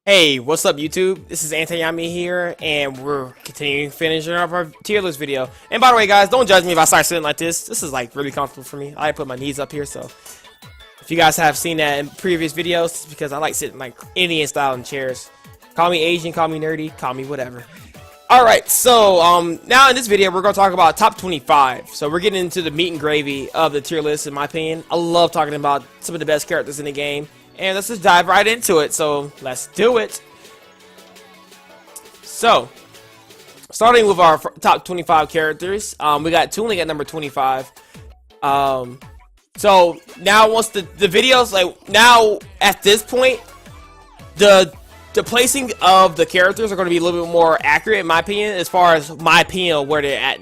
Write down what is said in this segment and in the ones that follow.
Hey, what's up YouTube? This is Antayami here, and we're continuing finishing up our tier list video. And by the way guys, don't judge me if I start sitting like this. This is like really comfortable for me. I put my knees up here, so if you guys have seen that in previous videos, it's because I like sitting like Indian style in chairs. Call me Asian, call me nerdy, call me whatever. Alright, so now in this video we're going to talk about top 25. So we're getting into the meat and gravy of the tier list in my opinion. I love talking about some of the best characters in the game. And let's just dive right into it. So let's do it. So starting with our top 25 characters, we got Toon Link at number 25. So now once the videos, like now at this point, the placing of the characters are going to be a little bit more accurate in my opinion, as far as my opinion of where they're at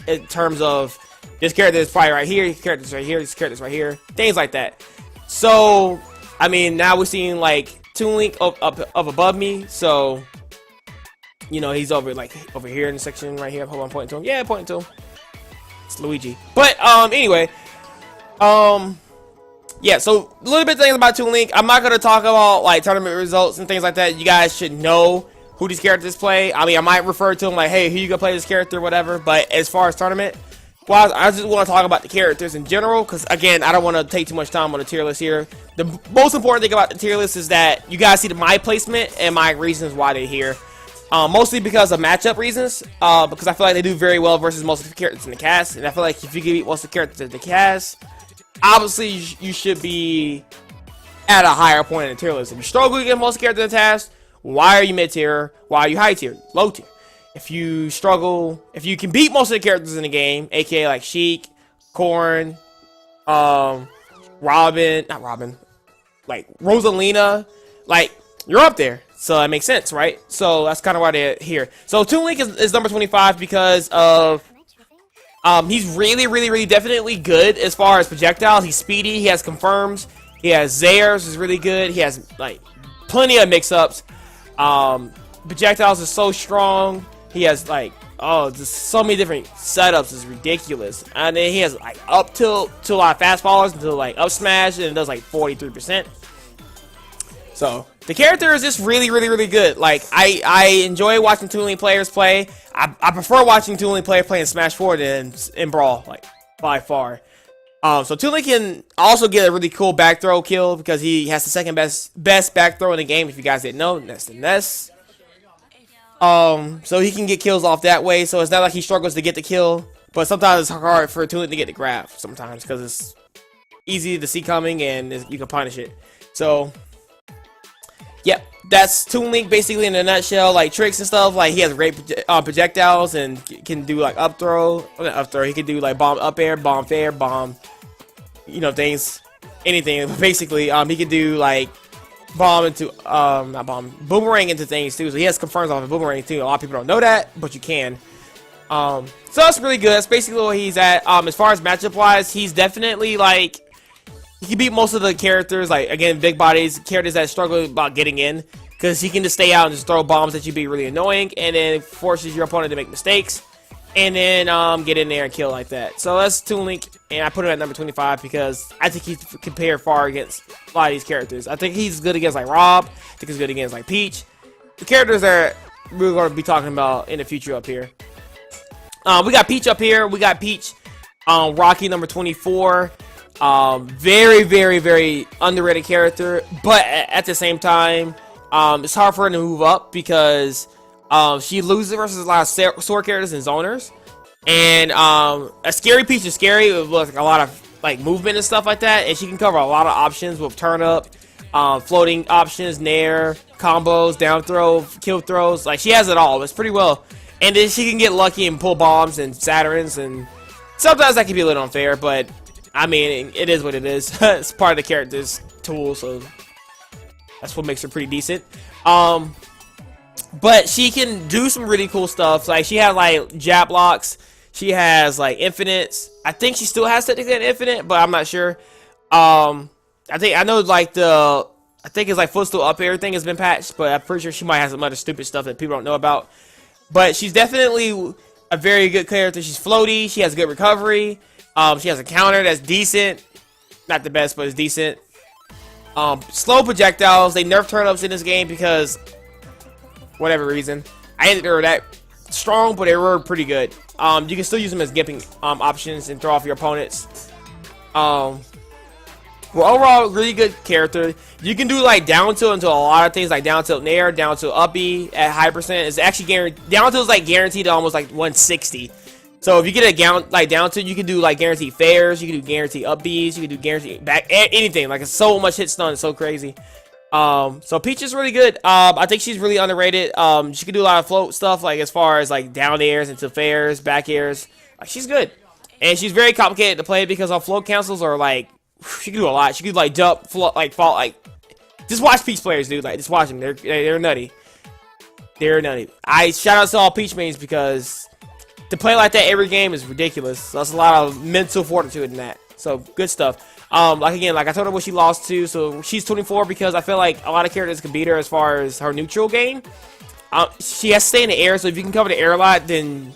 in terms of this character is probably right here, this character's right here, this character's right here, things like that. So I mean, now we're seeing like Toon Link up above me, so you know he's over here in the section right here. Hold on, pointing to him. Yeah, pointing to him. It's Luigi. But anyway, yeah. So a little bit things about Toon Link. I'm not gonna talk about like tournament results and things like that. You guys should know who these characters play. I mean, I might refer to them like, hey, who you gonna play this character, whatever. But as far as tournament, well, I just want to talk about the characters in general, because again, I don't want to take too much time on the tier list here. The most important thing about the tier list is that you guys see my placement and my reasons why they're here. Mostly because of matchup reasons, because I feel like they do very well versus most of the characters in the cast, and I feel like if you can beat most of the characters in the cast, obviously you should be at a higher point in the tier list. If you struggle against most of the characters in the cast, why are you mid tier? Why are you high tier? Low tier? If you struggle, if you can beat most of the characters in the game, aka like Sheik, Corrin, Robin, not Robin, like Rosalina, like you're up there. So that makes sense, right? So that's kind of why they're here. So Toon Link is number 25 because of he's really definitely good as far as projectiles. He's speedy, he has confirms, he has Zairs is really good, he has like plenty of mix-ups. Projectiles is so strong. He has like, oh, just so many different setups, is ridiculous. And then he has like up tilt to a lot of fast followers until like up smash, and it does like 43%. So the character is just really good. Like I enjoy watching Toon Link players play. I prefer watching Toon Link players play in Smash 4 than in Brawl, like by far. So Toon Link can also get a really cool back throw kill because he has the second best back throw in the game. If you guys didn't know, that's the Ness. So he can get kills off that way. So it's not like he struggles to get the kill, but sometimes it's hard for Toon Link to get the grab sometimes because it's easy to see coming and you can punish it. So yep, that's Toon Link basically in a nutshell. Like tricks and stuff, like he has great projectiles and can do like up throw. Not up throw. He can do like bomb up air, bomb fair, bomb, you know, things, anything. But basically, he can do like bomb into not bomb, boomerang into things too. So he has confirms off of boomerang too. A lot of people don't know that, but you can. So that's really good. That's basically where he's at. As far as matchup wise, he's definitely like, he can beat most of the characters, like again big bodies, characters that struggle about getting in, because he can just stay out and just throw bombs that you be really annoying, and then forces your opponent to make mistakes, and then get in there and kill like that. So that's Toon Link, and I put him at number 25 because I think he's compared far against a lot of these characters. I think he's good against like Rob. I think he's good against like Peach. The characters that we're going to be talking about in the future up here. We got Peach up here. We got Peach, Rocky number 24. Very underrated character, but at the same time, it's hard for her to move up because she loses versus a lot of sword characters and zoners, and a scary Peach is scary with like a lot of like movement and stuff like that, and she can cover a lot of options with turn up, floating options, nair, combos, down throw, kill throws. Like she has it all. It's pretty well, and then she can get lucky and pull bombs and Saturns, and sometimes that can be a little unfair, but I mean, it is what it is. It's part of the character's tool, so that's what makes her pretty decent. But she can do some really cool stuff. Like she has like jab blocks. She has like infinites. I think she still has technically an infinite, but I'm not sure. I know like I think it's like footstool up everything has been patched, but I'm pretty sure she might have some other stupid stuff that people don't know about. But she's definitely a very good character. She's floaty. She has good recovery. She has a counter that's decent. Not the best, but it's decent. Slow projectiles. They nerf turnips in this game because whatever reason. I didn't think they were that strong, but they were pretty good. You can still use them as gimping options and throw off your opponents. Well, overall, really good character. You can do like down tilt into a lot of things, like down tilt nair, down tilt up B at high percent. It's actually guaranteed. Down tilt is like guaranteed to almost like 160. So if you get a down tilt, you can do like guaranteed fairs, you can do guaranteed up Bs, you can do guaranteed back anything. Like it's so much hit stun, it's so crazy. So Peach is really good. I think she's really underrated. She can do a lot of float stuff, like as far as like down airs into fairs, back airs. Like she's good, and she's very complicated to play because our float cancels are like. She can do a lot. She could like jump, float, like fall, like. Just watch Peach players, dude. Like just watch them. They're nutty. They're nutty. I shout out to all Peach mains because to play like that every game is ridiculous. So that's a lot of mental fortitude in that. So good stuff. Like again, like I told her what she lost to. So she's 24 because I feel like a lot of characters can beat her as far as her neutral game. She has to stay in the air. So if you can cover the air a lot, then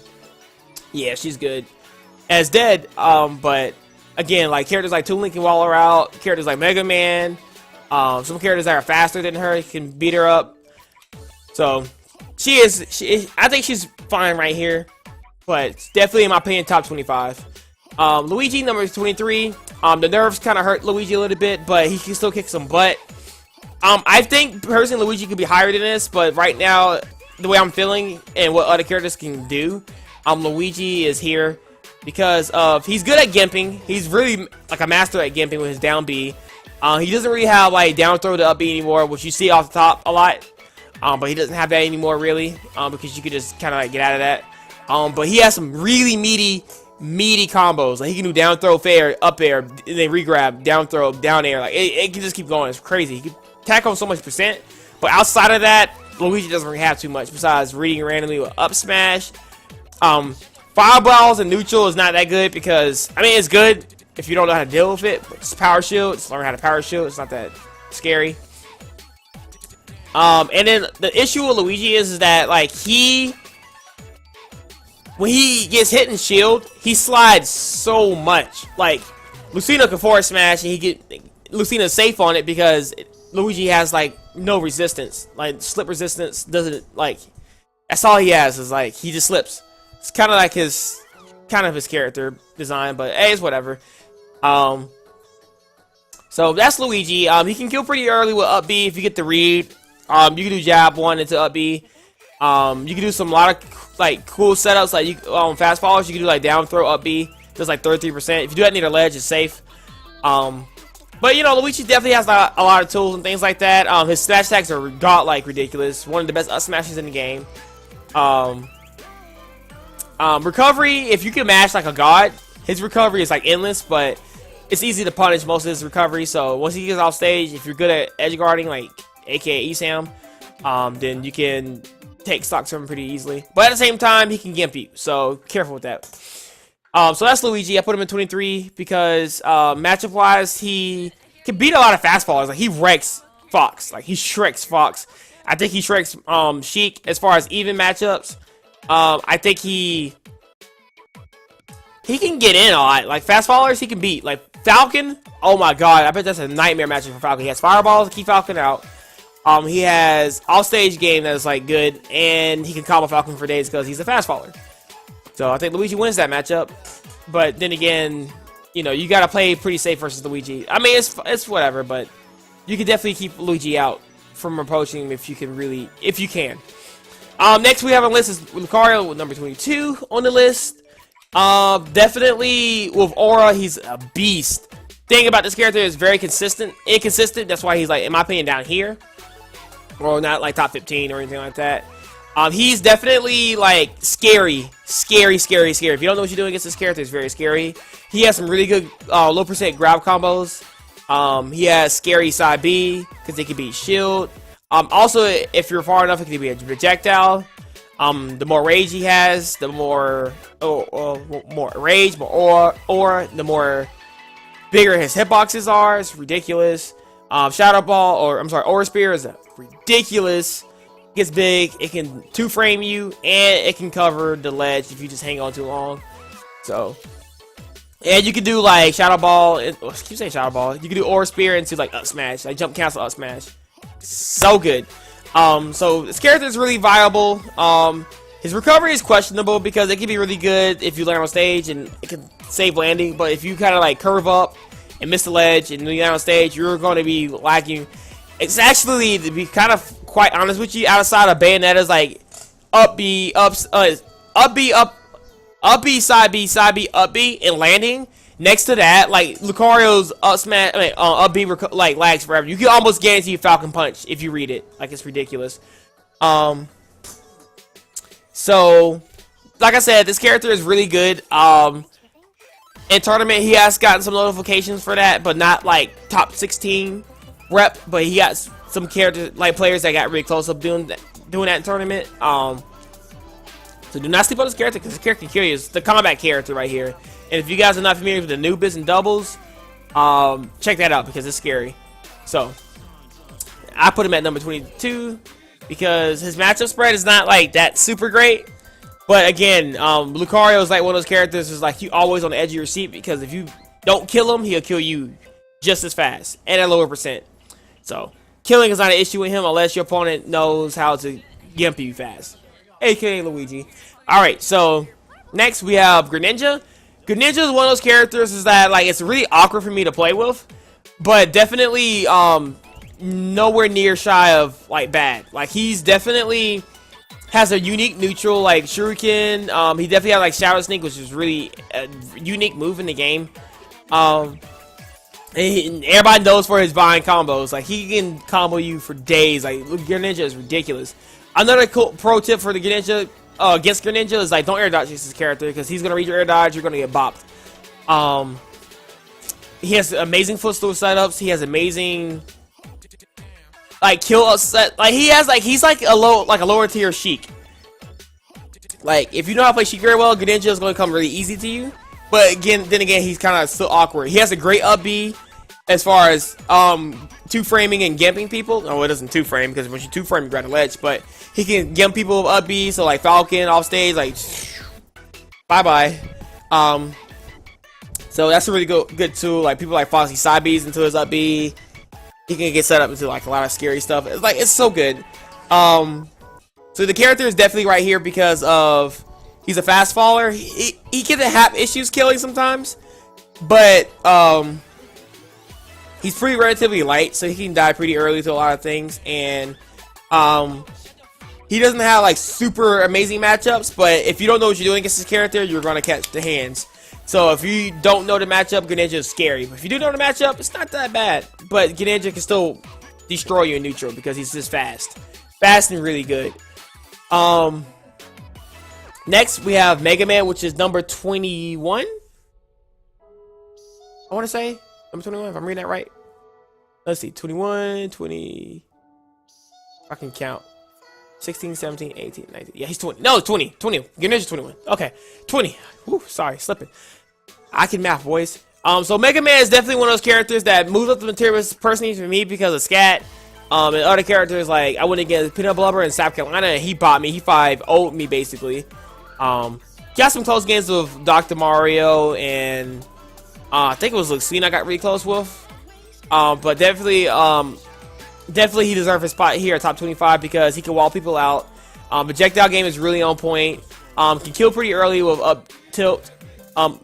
yeah, she's good. As dead, but. Again, like characters like Toon Link can wall her out. Characters like Mega Man. Some characters that are faster than her can beat her up. So she is. I think she's fine right here, but definitely in my opinion, top 25. Luigi number 23. The nerves kind of hurt Luigi a little bit, but he can still kick some butt. I think personally Luigi could be higher than this, but right now the way I'm feeling and what other characters can do, Luigi is here. Because he's good at gimping. He's really like a master at gimping with his down B. He doesn't really have like down throw to up B anymore, which you see off the top a lot. But he doesn't have that anymore really, because you could just kind of like get out of that. But he has some really meaty combos. Like he can do down throw, fair, up air, and then regrab, down throw, down air. Like it can just keep going. It's crazy. He can tackle so much percent. But outside of that, Luigi doesn't really have too much besides reading randomly with up smash. Fireballs and neutral is not that good because, I mean, it's good if you don't know how to deal with it. But it's power shield. Just learn how to power shield. It's not that scary. And then the issue with Luigi is that, like, when he gets hit in shield, he slides so much. Like, Lucina can forward smash and Lucina's safe on it because Luigi has, like, no resistance. Like, slip resistance doesn't, like, that's all he has is, like, he just slips. It's kind of like his character design, but hey, it's whatever. So that's Luigi. He can kill pretty early with up B if you get the read. You can do jab 1 into up B. You can do a lot of like cool setups, like fast followers. You can do like down throw up B, does like 33%. If you do that near the ledge, it's safe. But you know, Luigi definitely has a lot of tools and things like that. His smash attacks are godlike ridiculous. One of the best up smashes in the game. Recovery, if you can mash like a god, his recovery is like endless, but it's easy to punish most of his recovery. So once he gets off stage, if you're good at edge guarding, like aka Esam, then you can take stocks from him pretty easily. But at the same time, he can gimp you, so careful with that. So that's Luigi. I put him in 23 because matchup wise, he can beat a lot of fast followers. Like he wrecks Fox, like he shreks Fox. I think he shreks Sheik as far as even matchups. I think he can get in a lot. Like fast followers, he can beat. Like Falcon, oh my god, I bet that's a nightmare matchup for Falcon. He has fireballs to keep Falcon out. He has off-stage game that is like good, and he can combo Falcon for days because he's a fast follower. So I think Luigi wins that matchup. But then again, you know, you gotta play pretty safe versus Luigi. I mean, it's whatever, but you can definitely keep Luigi out from approaching him if you can. Next we have on the list is Lucario with number 22 on the list. Definitely with Aura, he's a beast. Thing about this character is very inconsistent. That's why he's like, in my opinion, down here, or not like top 15 or anything like that. He's definitely like scary. If you don't know what you're doing against this character, it's very scary. He has some really good low percent grab combos. He has scary side B because they can beat shield. Also, if you're far enough, it can be a projectile. The more rage he has, the more rage, more aura, the more bigger his hitboxes are. It's ridiculous. Shadow Ball, Aura Spear is ridiculous. It gets big. It can 2-frame you, and it can cover the ledge if you just hang on too long. So, And you can do like Shadow Ball. I keep saying Shadow Ball. You can do Aura Spear into like up smash, like jump cancel up smash. So good. So this character is really viable. His recovery is questionable because it can be really good if you land on stage and it can save landing. But if you kind of like curve up and miss the ledge and you land on stage, you're going to be lagging. It's actually, to be kind of quite honest with you, outside of Bayonetta's like up B, up B, side B, side B, up B, and landing. Next to that, like Lucario's up smash, up B like lags forever. You can almost guarantee Falcon Punch if you read it. Like, it's ridiculous. So, like I said, this character is really good. In tournament, he has gotten some notifications for that, but not like top 16 rep. But he got some characters, like players that got really close up doing that in tournament. So do not sleep on this character because this character can kill you. It's the combat character right here. And if you guys are not familiar with the Anubis and doubles, check that out because it's scary. So I put him at number 22 because his matchup spread is not like that super great. But again, Lucario is like one of those characters is like you always on the edge of your seat because if you don't kill him, he'll kill you just as fast and at a lower percent. So killing is not an issue with him unless your opponent knows how to gimp you fast, aka Luigi. Alright, so next we have Greninja. Greninja is one of those characters is that like it's really awkward for me to play with, but definitely nowhere near shy of like bad. Like he's definitely has a unique neutral like Shuriken. He definitely has like Shadow Sneak, which is really a unique move in the game. And everybody knows for his Vine combos. Like he can combo you for days. Like Greninja is ridiculous. Another cool pro tip for the Greninja against Greninja is like don't air dodge this character because he's gonna read your air dodge. You're gonna get bopped. He has amazing footstool setups. He has amazing like kill upset. Like he has like he's like a lower tier Sheik. Like if you know how to play Sheik very well, Greninja is gonna come really easy to you. But then again, he's kind of still awkward. He has a great up B as far as two framing and gimping people. No, it doesn't two frame because when you two frame, you grab a ledge. But he can gimp people with up B. So like Falcon off stage, like bye bye. So that's a really good tool. Like people like Foxy side B's into his up B. He can get set up into like a lot of scary stuff. It's like it's so good. So the character is definitely right here because of he's a fast faller. He can have issues killing sometimes, but he's pretty relatively light, so he can die pretty early to a lot of things. And he doesn't have like super amazing matchups, but if you don't know what you're doing against this character, you're gonna catch the hands. So if you don't know the matchup, Greninja is scary. But if you do know the matchup, it's not that bad. But Greninja can still destroy you in neutral because he's just fast. Fast and really good. Next, we have Mega Man, which is number 21. I want to say number 21, if I'm reading that right. Let's see, 21, 20. I can count. 16, 17, 18, 19. Yeah, he's 20. No, 20. 20. Greninja's 21. Okay, 20. Whew, sorry, slipping. I can math, boys. So Mega Man is definitely one of those characters that moves up the material personally for me because of Scat. And other characters like I went against Peanut Blubber in South Carolina and he bought me. He 5-0'd me basically. Got some close games with Dr. Mario and I think it was Lucina I got really close with. But definitely he deserves his spot here at top 25 because he can wall people out. Projectile game is really on point. Can kill pretty early with up tilt.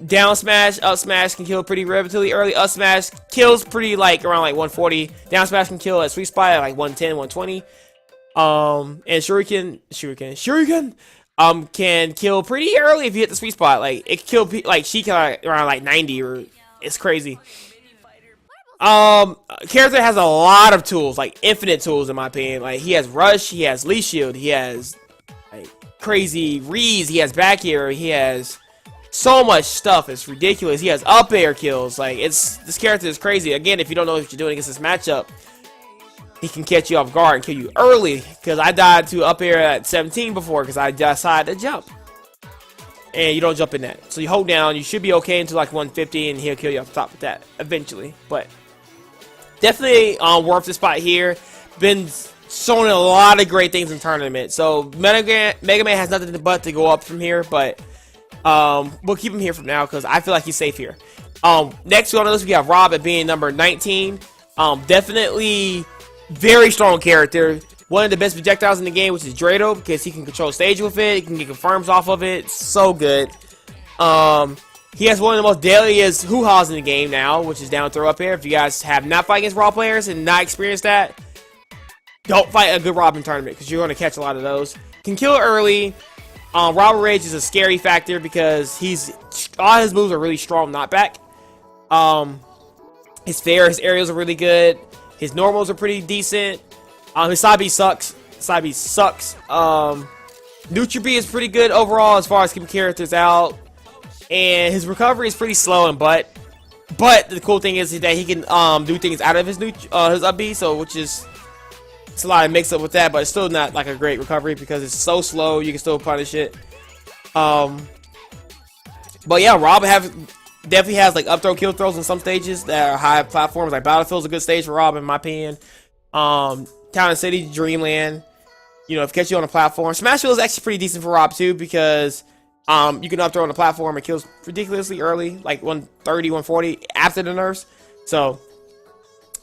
Down smash, up smash can kill pretty relatively early. Up smash kills pretty like around like 140. Down smash can kill at sweet spot at like 110, 120. And Shuriken can kill pretty early if you hit the sweet spot. Like it can kill like she can around like 90 or it's crazy. Character has a lot of tools, like infinite tools in my opinion. Like he has rush, he has leash shield, he has like crazy reads, he has back air, he has so much stuff. It's ridiculous. He has up air kills. Like this character is crazy. Again, if you don't know what you're doing against this matchup, he can catch you off guard and kill you early. Because I died to up air at 17 before because I decided to jump. And you don't jump in that. So you hold down. You should be okay until like 150 and he'll kill you off the top of that eventually. But definitely worth the spot here. Been showing a lot of great things in tournament. So Mega Man has nothing but to go up from here. But We'll keep him here for now because I feel like he's safe here. Next on the list we have Rob at being number 19. Definitely very strong character. One of the best projectiles in the game, which is Drado, because he can control stage with it. He can get confirms off of it. So good. He has one of the most deadliest hoo-haws in the game now, which is down throw up air. If you guys have not fought against Raw players and not experienced that, don't fight a good Robin tournament because you're going to catch a lot of those. Can kill early. Robin Rage is a scary factor because all his moves are really strong knockback. His fair, his aerials are really good. His normals are pretty decent. His side B sucks. Side B sucks. Neutral B is pretty good overall as far as keeping characters out. And his recovery is pretty slow and but the cool thing is that he can do things out of his up B, so which is it's a lot of mix up with that, but it's still not like a great recovery because it's so slow. You can still punish it. But yeah, Rob definitely has like up throw, kill throws on some stages that are high platforms. Like Battlefield's a good stage for Rob in my opinion. Town and City, Dreamland. You know, if it catch you on a platform, Smashville is actually pretty decent for Rob too because you can up throw on the platform. It kills ridiculously early, like 130, 140 after the nerfs. So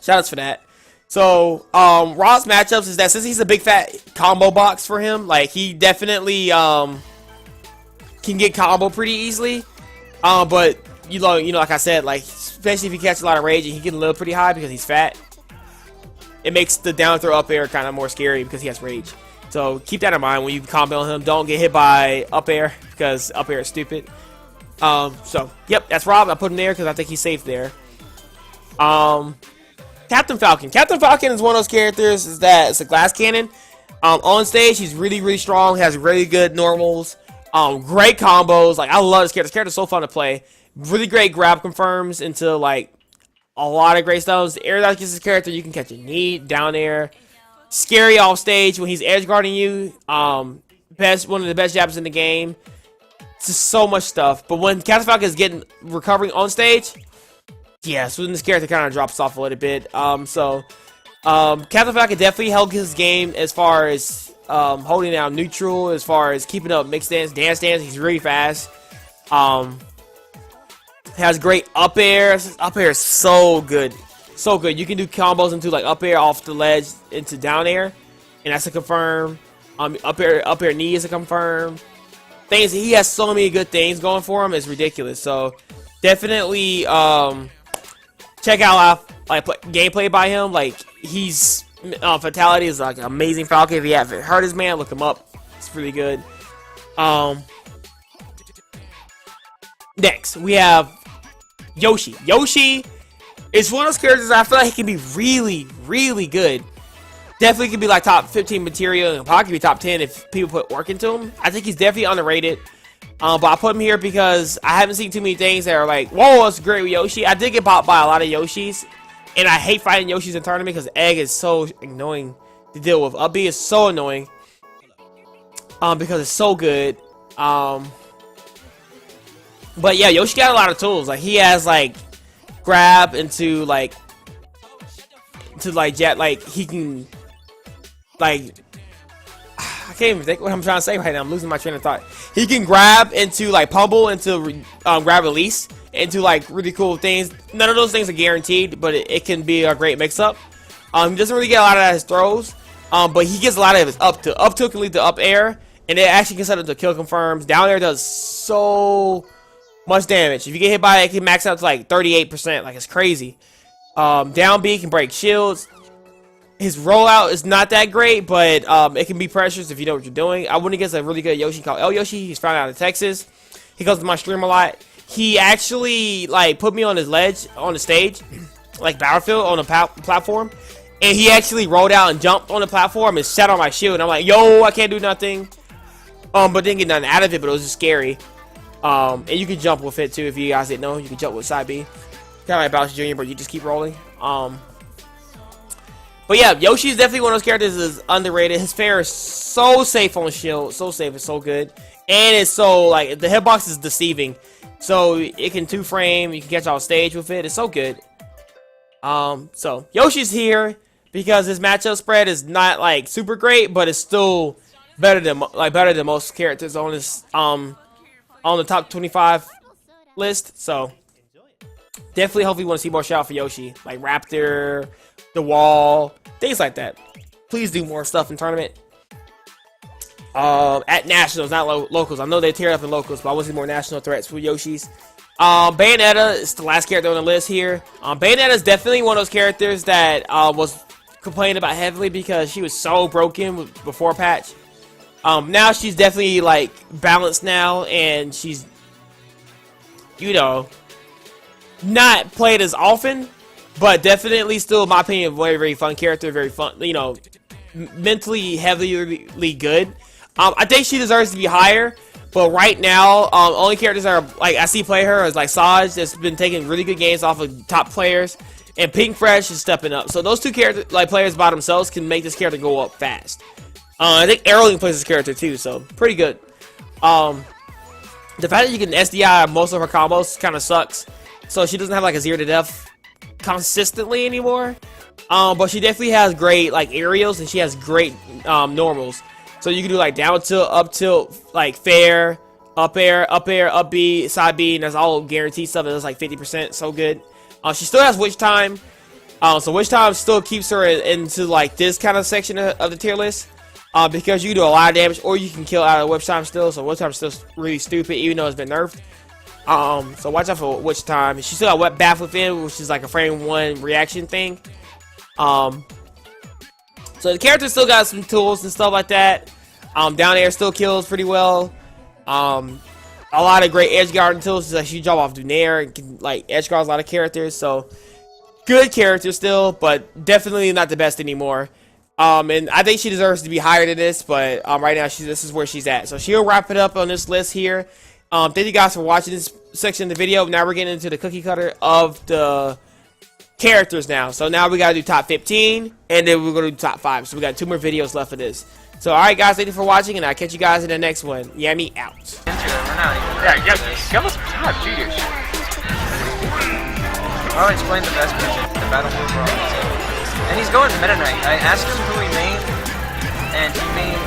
shoutouts for that. So Rob's matchups is that since he's a big fat combo box for him, like he definitely can get combo pretty easily. But you know, like I said, like especially if he catches a lot of rage and he can live pretty high because he's fat, it makes the down throw up air kind of more scary because he has rage. So keep that in mind when you combo him. Don't get hit by up air because up air is stupid. So yep, that's Rob. I put him there because I think he's safe there. Captain Falcon. Captain Falcon is one of those characters it's a glass cannon. On stage, he's really strong. Has really good normals. Great combos. Like I love this character. This character's so fun to play. Really great grab confirms into like a lot of great stuff. The air that gets this character, you can catch a knee down air. Scary off stage when he's edge guarding you. One of the best jabs in the game. It's just so much stuff. But when Captain Falcon is recovering on stage, yeah, so then this character kind of drops off a little bit. Captain Falcon definitely held his game as far as holding down neutral, as far as keeping up mixed dance, dance. He's really fast. Has great up air. Up air is so good. So good. You can do combos into like up air off the ledge into down air. And that's a confirm. Up air knee is a confirm. Things he has so many good things going for him. It's ridiculous. So definitely check out like gameplay by him. Like he's Fatality is like an amazing Falcon. If you haven't heard his man, look him up. It's really good. Next we have Yoshi. Yoshi is one of those characters I feel like he can be really good. Definitely could be like top 15 material and probably could be top 10 if people put work into him. I think he's definitely underrated. But I put him here because I haven't seen too many things that are like, whoa, it's great with Yoshi. I did get popped by a lot of Yoshis. And I hate fighting Yoshis in tournament because Egg is so annoying to deal with. Up B is so annoying. Because it's so good. But yeah, Yoshi got a lot of tools. Like he has like grab into like jet, like he can like I can't even think what I'm trying to say right now. I'm losing my train of thought. He can grab into like pummel into grab release into like really cool things. None of those things are guaranteed, but it can be a great mix up. He doesn't really get a lot of his throws, but he gets a lot of his up tilt can lead to up air, and it actually can set up to kill confirms. Down air does so much damage. If you get hit by it, it can max out to like 38%. Like it's crazy. Down B can break shields. His rollout is not that great, but it can be pressures if you know what you're doing. I went against a really good Yoshi called El Yoshi. He's found out in Texas. He comes to my stream a lot. He actually like put me on his ledge on the stage, like Battlefield on a platform, and he actually rolled out and jumped on the platform and sat on my shield. And I'm like, yo, I can't do nothing. But didn't get nothing out of it. But it was just scary. And you can jump with it too if you guys didn't know. You can jump with side B, kind of like Bowser Jr., but you just keep rolling. But yeah, Yoshi is definitely one of those characters that is underrated. His fair is so safe on shield, so safe, it's so good, and it's so like the hitbox is deceiving, so it can 2-frame. You can catch off stage with it. It's so good. So Yoshi's here because his matchup spread is not like super great, but it's still better than most characters on this on the top 25 list. So definitely, hopefully, want to see more shout out for Yoshi, like Raptor, the Wall, things like that. Please do more stuff in tournament. At nationals, not locals. I know they tear up in locals, but I want to see more national threats for Yoshi's. Bayonetta is the last character on the list here. Bayonetta is definitely one of those characters that was complained about heavily because she was so broken before patch. Now she's definitely like balanced now, and she's, you know, not played as often, but definitely still, in my opinion, a very, very fun character, very fun, you know, mentally heavily good. I think she deserves to be higher, but right now, only characters that are, like, I see play her is like Saj, that's been taking really good games off of top players, and Pink Fresh is stepping up. So those two characters, like players by themselves, can make this character go up fast. I think Erling plays this character too, so pretty good. The fact that you can SDI most of her combos kind of sucks. So she doesn't have like a 0 to death consistently anymore. But she definitely has great like aerials, and she has great normals. So you can do like down tilt, up tilt, like fair, up air, up B, side B, and that's all guaranteed stuff. That's like 50%, so good. She still has Witch Time. So Witch Time still keeps her into like this kind of section of the tier list. Because you can do a lot of damage, or you can kill out of Witch Time still. So Witch Time is still really stupid, even though it's been nerfed. So watch out for Witch Time. She still got Wet Bath Within, which is like a frame 1 reaction thing. So the character still got some tools and stuff like that. Down air still kills pretty well. A lot of great edge guarding tools. Like she jump off Dunair and can like edge guard a lot of characters. So good character still, but definitely not the best anymore. And I think she deserves to be higher than this, but right now this is where she's at. So she'll wrap it up on this list here. Thank you guys for watching this section of the video. Now we're getting into the cookie cutter of the characters now. So now we gotta do top 15, and then we're gonna do top 5. So we got 2 more videos left for this. So alright guys, thank you for watching, and I'll catch you guys in the next one. Yami out. Yeah, give us time, dude. I'll explain the best music, the battle move. And he's going Meta Knight. I asked him who he mained, and he mained